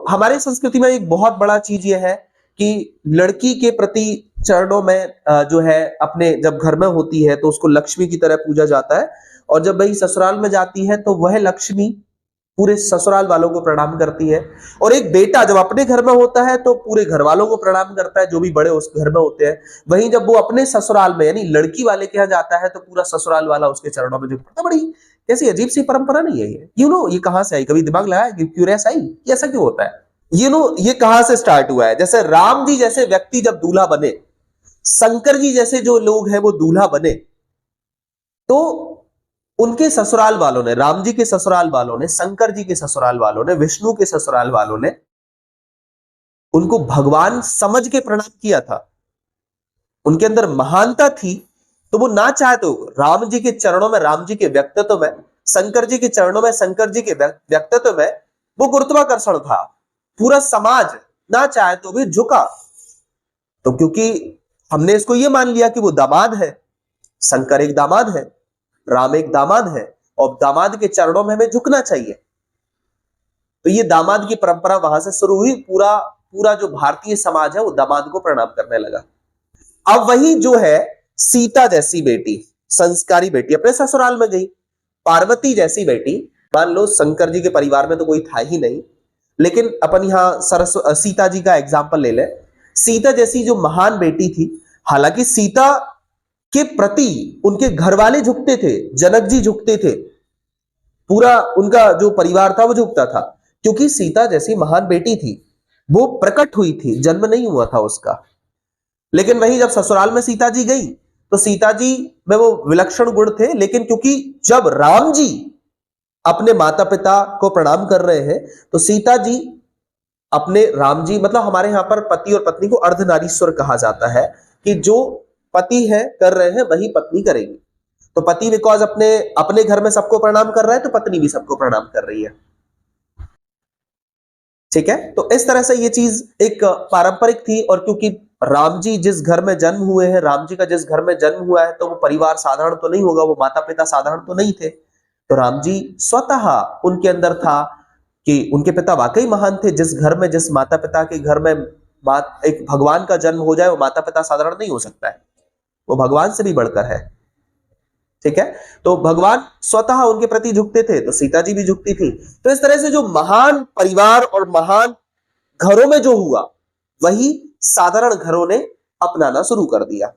हमारी संस्कृति में एक बहुत बड़ा चीज ये है कि लड़की के प्रति चरणों में जो है अपने जब घर में होती है तो उसको लक्ष्मी की तरह पूजा जाता है, और जब वही ससुराल में जाती है तो वह लक्ष्मी पूरे ससुराल वालों को प्रणाम करती है। और एक बेटा जब अपने घर में होता है तो पूरे घर वालों को प्रणाम करता है, जो भी बड़े उस घर में होते हैं। वहीं जब वो अपने ससुराल में यानी लड़की वाले के यहाँ जाता है तो पूरा ससुराल वाला उसके चरणों में झुकता है। बड़ी कैसी अजीब सी परंपरा नहीं है ये? ये कहां से आई? कभी दिमाग लगाया? क्यूरियस आई ये ऐसा क्यों होता है? ये कहां से स्टार्ट हुआ है? जैसे राम जी जैसे व्यक्ति जब दूल्हा बने, शंकर जी जैसे जो लोग हैं वो दूल्हा बने, तो उनके ससुराल वालों ने, राम जी के ससुराल वालों ने, शंकर जी के ससुराल वालों ने, विष्णु के ससुराल वालों ने उनको भगवान समझ के प्रणाम किया था। उनके अंदर महानता थी, तो वो ना चाहे तो राम जी के चरणों में राम जी के व्यक्तित्व में, शंकर जी के चरणों में शंकर जी के व्यक्तित्व में वो गुरुत्वाकर्षण था। पूरा समाज ना चाहे तो भी झुका। तो क्योंकि हमने इसको ये मान लिया कि वो दामाद है, शंकर एक दामाद है, राम एक दामाद है, और दामाद के चरणों में हमें झुकना चाहिए। तो ये दामाद की परंपरा वहां से शुरू हुई। पूरा जो भारतीय समाज है वो दामाद को प्रणाम करने लगा। अब वही जो है सीता जैसी बेटी, संस्कारी बेटी अपने ससुराल में गई। पार्वती जैसी बेटी, मान लो शंकर जी के परिवार में तो कोई था ही नहीं, लेकिन अपन यहां सीता जी का एग्जाम्पल ले ले। सीता जैसी जो महान बेटी थी, हालांकि सीता के प्रति उनके घर वाले झुकते थे, जनक जी झुकते थे, पूरा उनका जो परिवार था वो झुकता था, क्योंकि सीता जैसी महान बेटी थी, वो प्रकट हुई थी, जन्म नहीं हुआ था उसका। लेकिन वही जब ससुराल में सीता जी गई तो सीता जी में वो विलक्षण गुण थे, लेकिन क्योंकि जब राम जी अपने माता पिता को प्रणाम कर रहे हैं तो सीता जी अपने राम जी, मतलब हमारे यहां पर पति और पत्नी को अर्धनारीश्वर कहा जाता है, कि जो पति है कर रहे हैं वही पत्नी करेगी। तो पति बिकॉज अपने घर में सबको प्रणाम कर रहा है, तो पत्नी भी सबको प्रणाम कर रही है। ठीक है, तो इस तरह से ये चीज एक पारंपरिक थी। और क्योंकि राम जी जिस घर में जन्म हुए हैं, राम जी का जिस घर में जन्म हुआ है, तो वो परिवार साधारण तो नहीं होगा, वो माता पिता साधारण तो नहीं थे। तो राम जी स्वतः उनके अंदर था कि उनके पिता वाकई महान थे। जिस घर में, जिस माता पिता के घर में एक भगवान का जन्म हो जाए, वो माता पिता साधारण नहीं हो सकता है, वो भगवान से भी बढ़कर है। ठीक है, तो भगवान स्वतः उनके प्रति झुकते थे, तो सीता जी भी झुकती थी। तो इस तरह से जो महान परिवार और महान घरों में जो हुआ, वही साधारण घरों ने अपनाना शुरू कर दिया।